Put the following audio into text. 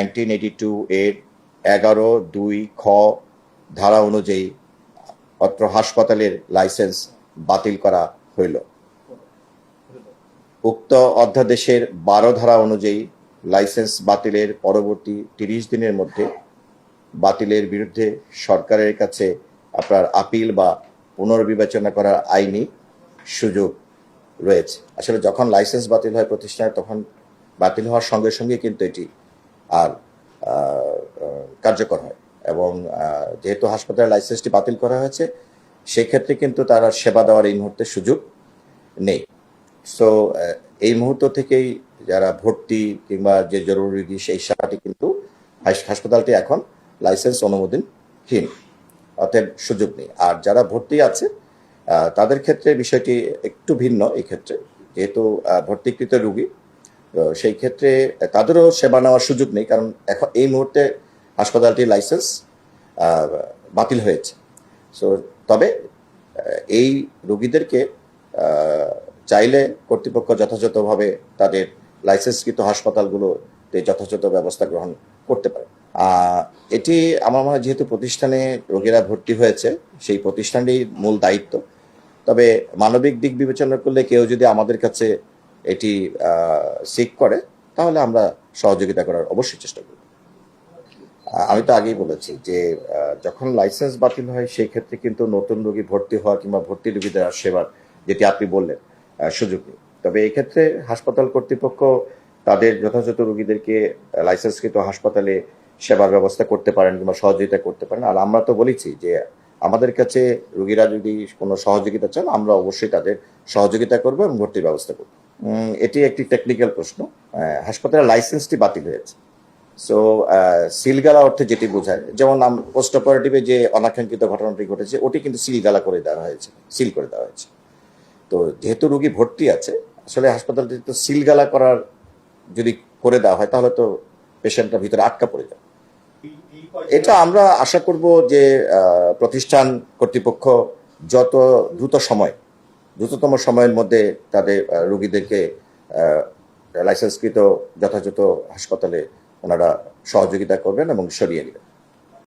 1982 এর 11(2) খ ধারা অনুযায়ী অত্র হাসপাতালের লাইসেন্স বাতিল করা হইল। উক্ত অধ্যাদেশের 12 ধারা অনুযায়ী লাইসেন্স বাতিলের পরবর্তী 30 দিনের মধ্যে বাতিলের বিরুদ্ধে সরকারের কাছে আপনার আপিল বা পুনর্বিবেচনা করার আইনি সুযোগ রয়েছে। আসলে যখন লাইসেন্স বাতিল হয় প্রতিষ্ঠানে, তখন বাতিল হওয়ার সঙ্গে সঙ্গে কিন্তু এটি আর কার্যকর হয়, এবং যেহেতু হাসপাতালের লাইসেন্সটি বাতিল করা হয়েছে, সেক্ষেত্রে কিন্তু তারা সেবা দেওয়ার এই মুহূর্তে সুযোগ নেই। সো এই মুহূর্ত থেকেই যারা ভর্তি কিংবা যে জরুরি রোগী, সেই সেবাটি কিন্তু হাসপাতালটি এখন লাইসেন্স অনুমোদনহীন, অতএব সুযোগ নেই। আর যারা ভর্তি আছে তাদের ক্ষেত্রে বিষয়টি একটু ভিন্ন। এই ক্ষেত্রে যেহেতু ভর্তিকৃত রোগী, তো সেই ক্ষেত্রে তাদেরও সেবা নেওয়ার সুযোগ নেই, কারণ এখন এই মুহূর্তে হাসপাতালটির লাইসেন্স বাতিল হয়েছে। সো তবে এই রোগীদেরকে চাইলে কর্তৃপক্ষ যথাযথভাবে তাদের লাইসেন্সকৃত হাসপাতালগুলোতে যথাযথ ব্যবস্থা গ্রহণ করতে পারে। এটি আমার মনে হয় যেহেতু প্রতিষ্ঠানে রোগীরা ভর্তি হয়েছে, সেই প্রতিষ্ঠানেরই মূল দায়িত্ব। তবে মানবিক দিক বিবেচনা করলে কেউ যদি আমাদের কাছে এটি সিক করে, তাহলে আমরা সহযোগিতা করার অবশ্যই চেষ্টা করব। আমি তো আগেই বলেছি যে যখন লাইসেন্স বাতিল হয়, সেই ক্ষেত্রে কিন্তু নতুন রোগী ভর্তি হওয়া কিংবা ভর্তি রোগীদের সেবার, যেটি আপনি বললেন, সুযোগ নেই। তবে এক্ষেত্রে হাসপাতাল কর্তৃপক্ষ তাদের যথাযথ রোগীদেরকে লাইসেন্সকৃত হাসপাতালে সেবার ব্যবস্থা করতে পারেন কিংবা সহযোগিতা করতে পারেন। আর আমরা তো বলেছি যে আমাদের কাছে রোগীরা যদি কোনো সহযোগিতা চান, আমরা অবশ্যই তাদের সহযোগিতা করবো এবং ভর্তির ব্যবস্থা করব। এটি একটি টেকনিক্যাল প্রশ্ন। হাসপাতালের লাইসেন্সটি বাতিল হয়েছে। সো সিলগালা অর্থে যেটি বোঝায়, যেমন পোস্ট অপারেটিভে যে অনাকাঙ্ক্ষিত ঘটনাটি ঘটেছে, ওটি কিন্তু সিলগালা করে দেওয়া হয়েছে, সিল করে দেওয়া হয়েছে। তো যেহেতু রোগী ভর্তি আছে, আসলে হাসপাতালটি তো সিলগালা করার যদি করে দেওয়া হয়, তাহলে তো পেশেন্টটা ভিতরে আটকা পড়ে যাবে। এটা আমরা আশা করব যে প্রতিষ্ঠান কর্তৃপক্ষ যত দ্রুততম সময়ের মধ্যে তাদের রোগীদেরকে লাইসেন্সকৃত যথাযথ হাসপাতালে ওনারা সহযোগিতা করবেন এবং সরিয়ে নেবেন।